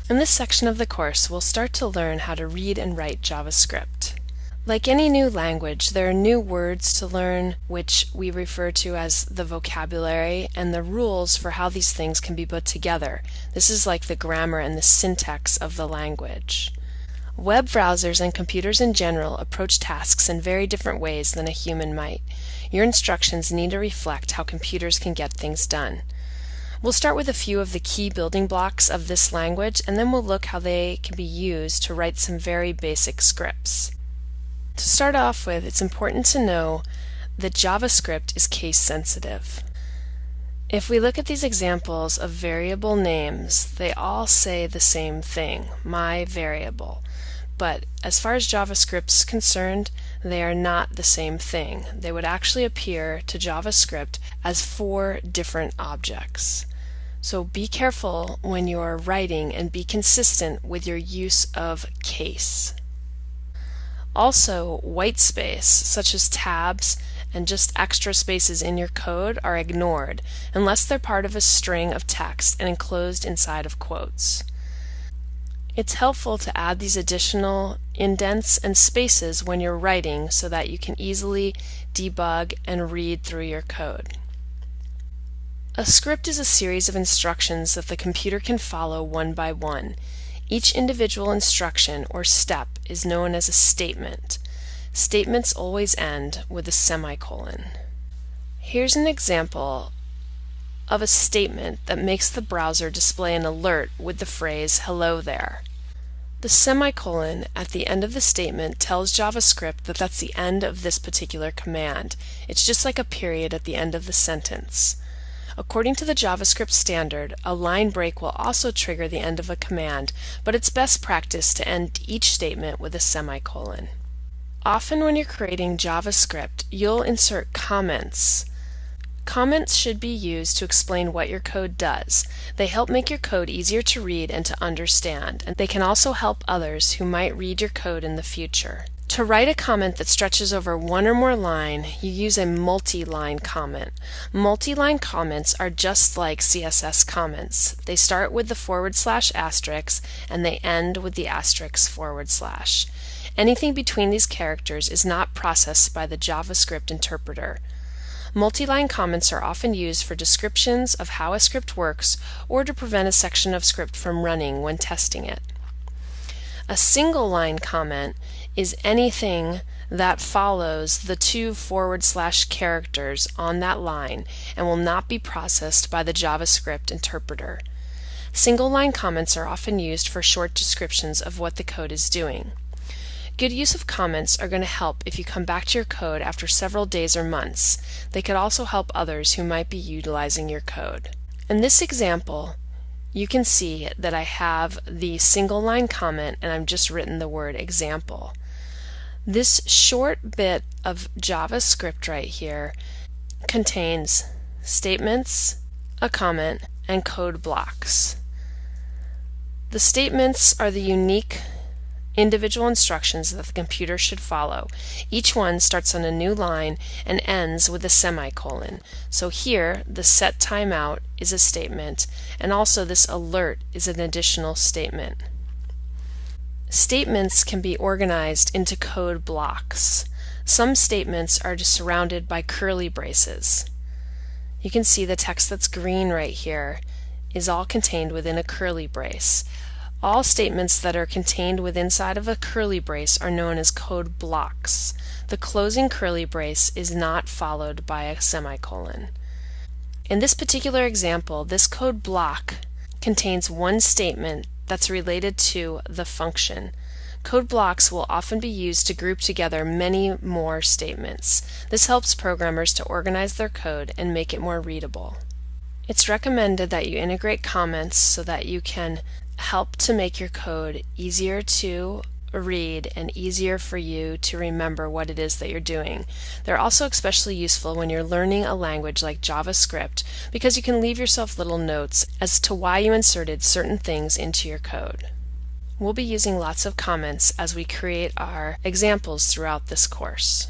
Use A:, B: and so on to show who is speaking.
A: In this section of the course, we'll start to learn how to read and write JavaScript. Like any new language, there are new words to learn, which we refer to as the vocabulary, and the rules for how these things can be put together. This is like the grammar and the syntax of the language. Web browsers and computers in general approach tasks in very different ways than a human might. Your instructions need to reflect how computers can get things done. We'll start with a few of the key building blocks of this language, and then we'll look how they can be used to write some very basic scripts. To start off with, it's important to know that JavaScript is case sensitive. If we look at these examples of variable names, they all say the same thing, my variable. But as far as JavaScript's concerned, they are not the same thing. They would actually appear to JavaScript as 4 different objects. So be careful when you're writing and be consistent with your use of case. Also, white space, such as tabs and just extra spaces in your code, are ignored unless they're part of a string of text and enclosed inside of quotes. It's helpful to add these additional indents and spaces when you're writing so that you can easily debug and read through your code. A script is a series of instructions that the computer can follow one by one. Each individual instruction or step is known as a statement. Statements always end with a semicolon. Here's an example of a statement that makes the browser display an alert with the phrase "Hello there." The semicolon at the end of the statement tells JavaScript that that's the end of this particular command. It's just like a period at the end of the sentence. According to the JavaScript standard, a line break will also trigger the end of a command, but it's best practice to end each statement with a semicolon. Often when you're creating JavaScript, you'll insert comments. Comments should be used to explain what your code does. They help make your code easier to read and to understand, and they can also help others who might read your code in the future. To write a comment that stretches over one or more lines, you use a multi-line comment. Multi-line comments are just like CSS comments. They start with the /* and they end with the */. Anything between these characters is not processed by the JavaScript interpreter. Multi-line comments are often used for descriptions of how a script works or to prevent a section of script from running when testing it. A single-line comment is anything that follows the 2 / characters on that line and will not be processed by the JavaScript interpreter. Single-line comments are often used for short descriptions of what the code is doing. Good use of comments are going to help if you come back to your code after several days or months. They could also help others who might be utilizing your code. In this example, you can see that I have the single line comment and I've just written the word example. This short bit of JavaScript right here contains statements, a comment, and code blocks. The statements are the unique individual instructions that the computer should follow. Each one starts on a new line and ends with a semicolon. So here, the set timeout is a statement, and also this alert is an additional statement. Statements can be organized into code blocks. Some statements are surrounded by curly braces. You can see the text that's green right here is all contained within a curly brace. All statements that are contained within inside of a curly brace are known as code blocks. The closing curly brace is not followed by a semicolon. In this particular example, this code block contains one statement that's related to the function. Code blocks will often be used to group together many more statements. This helps programmers to organize their code and make it more readable. It's recommended that you integrate comments so that you can help to make your code easier to read and easier for you to remember what it is that you're doing. They're also especially useful when you're learning a language like JavaScript because you can leave yourself little notes as to why you inserted certain things into your code. We'll be using lots of comments as we create our examples throughout this course.